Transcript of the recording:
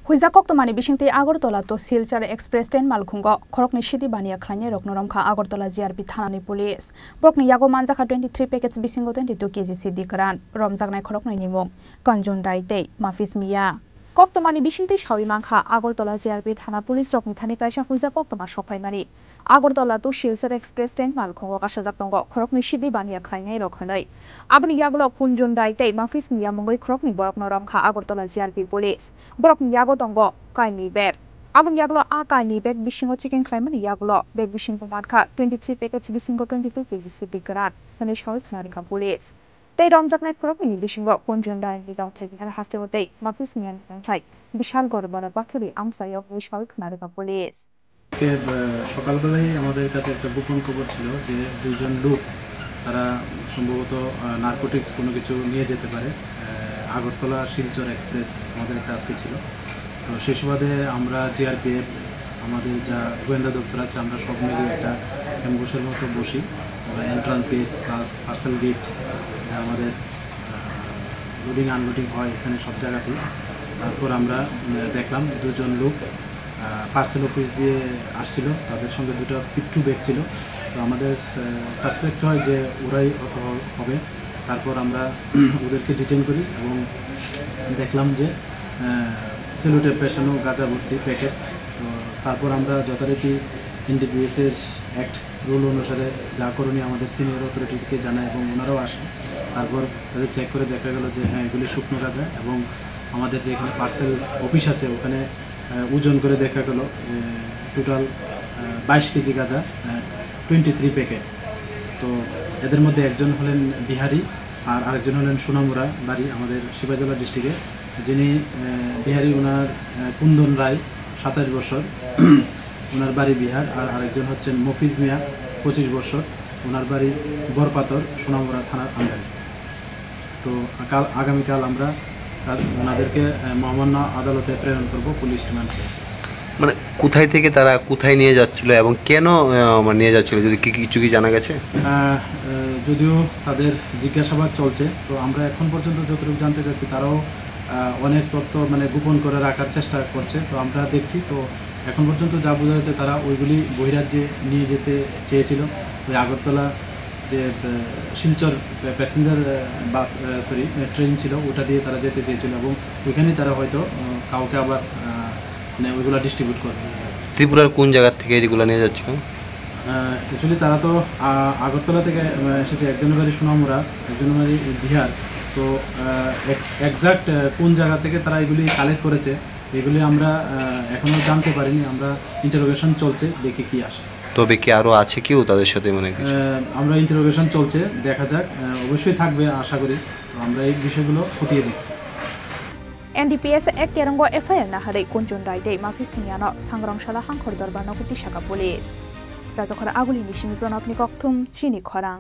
Huizakok to mani bishingti Agortola to Silchar Express Train Malkhungo, Korokni Shiti Bania Klanya Roknoromka Agortola GRP Thanani Police. Brokni Yago Manjaka 23 packets bisingo 22 kg CD Kran, Romzaknai Korokni Nimok, Kanjun Daite, Mafis Mia. Kok to mani bishingti Shawi Manka, Agortola GRP Thana Police Rokni Thani Kaisha Huizakok to Mashopai Mani. Agortola to Silchar Express Train Malkhungo Kashazakongo, Korokni Shiti Bania Klanya Rokhanai. Abni Yaglo Kunjun Daite, Mafis Mia Mongoi Krokni Boroknoromka Agortola GRP Police. Brokni Yago Tongo, Kaini Bed. Abang Yaglo a Kaini Bed Bishingo Chicken Climate Yaglo, Bed Bishingo Madka, 23 packets Bisingo 22 kg City Karat, Finish House Narika Police. They don't jack night cropping Bishingo, Punjunda and without taking her hostile day, Mafis Mian and Kai, Bishal Gorbana Bakuri, Amsay of Wish House Narika Police. সকালবেলায় আমাদের কাছে একটা গোপন খবর ছিল যে দুইজন লোক তারা সম্ভবত নারকোটিক্স কোনো কিছু নিয়ে যেতে পারে আগরতলা শিলচর এক্সপ্রেস আমাদের একটা আজকে ছিল তো সেই সুবাদে আমরা জিআরপিএফ আমাদের যা গোয়েন্দা দপ্তর আছে আমরা সব মিলিয়ে একটা অ্যাম্বুশের মতো বসি entrance gate plus parcel gate আমাদের লোডিং আনলোডিং হয় এখানে সব জায়গাতেই তারপর আমরা দেখলাম দুজন লোক পার্সেল অফিস দিয়ে আসছিল তাদের সঙ্গে দুটো পিট্টু ব্যাগ ছিল তো আমাদের সাসপেক্ট হয় যে ওরাই হবে তারপর আমরা ওদেরকে ডিটেইন করি এবং দেখলাম যে সেলুটে পেশানো গাঁজা ভর্তি প্যাকেট তো তারপর আমরা যথারীতি এনডিপিএসের অ্যাক্ট রুল অনুসারে যা করণীয় আমাদের সিনিয়র অথরিটিকে জানায় এবং ওনারাও আসে তারপর তাদের চেক করে দেখা গেল যে হ্যাঁ এগুলি শুকনো গাঁজা এবং আমাদের যে এখানে পার্সেল অফিস আছে ওখানে ওজন করে দেখা গেল টোটাল 22 কেজি গাঁজা 23 প্যাকেট তো এদের মধ্যে একজন হলেন বিহারি আর আরেকজন হলেন সোনামুড়া বাড়ি আমাদের শিবাজলা ডিস্ট্রিক্টে যিনি বিহারি ওনার কুন্দন রায় 27 বছর ওনার বাড়ি বিহার আর আরেকজন হচ্ছেন মফিজ মিয়া 25 বছর ওনার বাড়ি বরপাতর সোনামুড়া থানার আন্ডারে তো আগামীকাল আমরা ওনাদেরকে মহামান্য আদালতে প্রেরণ করব পুলিশ রিমান্ডে মানে কোথায় থেকে তারা কোথায় নিয়ে যাচ্ছিল এবং কেন নিয়ে যাচ্ছিল যদি কিছু কি জানা গেছে যদিও তাদের জিজ্ঞাসাবাদ চলছে তো আমরা এখন পর্যন্ত যতটুকু জানতে চাচ্ছি তারাও অনেক তথ্য মানে গোপন করে রাখার চেষ্টা করছে তো আমরা দেখছি তো এখন পর্যন্ত যা বোঝা যাচ্ছে তারা ওইগুলি বহিরাজ্যে নিয়ে যেতে চেয়েছিল ওই আগরতলা যে শিলচর প্যাসেঞ্জার বাস ট্রেন ছিল ওটা দিয়ে তারা যেতে চেয়েছিল এবং ওইখানেই তারা হয়তো কাউকে আবার মানে ওইগুলো ডিস্ট্রিবিউট করবে ত্রিপুরার কোন জায়গার থেকে এগুলো নিয়ে যাচ্ছিল অ্যাকচুয়ালি তারা তো আগরতলা থেকে এসেছে একজনের বাড়ি সোনামুড়া একজনের বাড়ি বিহার তো একজাক্ট কোন জায়গা থেকে তারা এগুলি কালেক্ট করেছে এগুলি আমরা এখনও জানতে পারিনি আমরা ইন্টারোগেশন চলছে দেখি কি আসে তবে কি আরো আছে কেউ তাদের সাথে মানে আমরা ইন্টারোগেশন চলছে দেখা যাক অবশ্যই থাকবে আশা করি আমরা এই বিষয়গুলো খতিয়ে দেখছি NDPS এক কেরঙ্গ FIR না হারে কুঞ্জুন রাইতে মাফিস মিয়ানো সাংরংশালা হাংখর দরবার নকুটি শাখা পুলিশ রাজখরা আগুলি নিশিমি প্রণব নিকথুম চিনি খরাং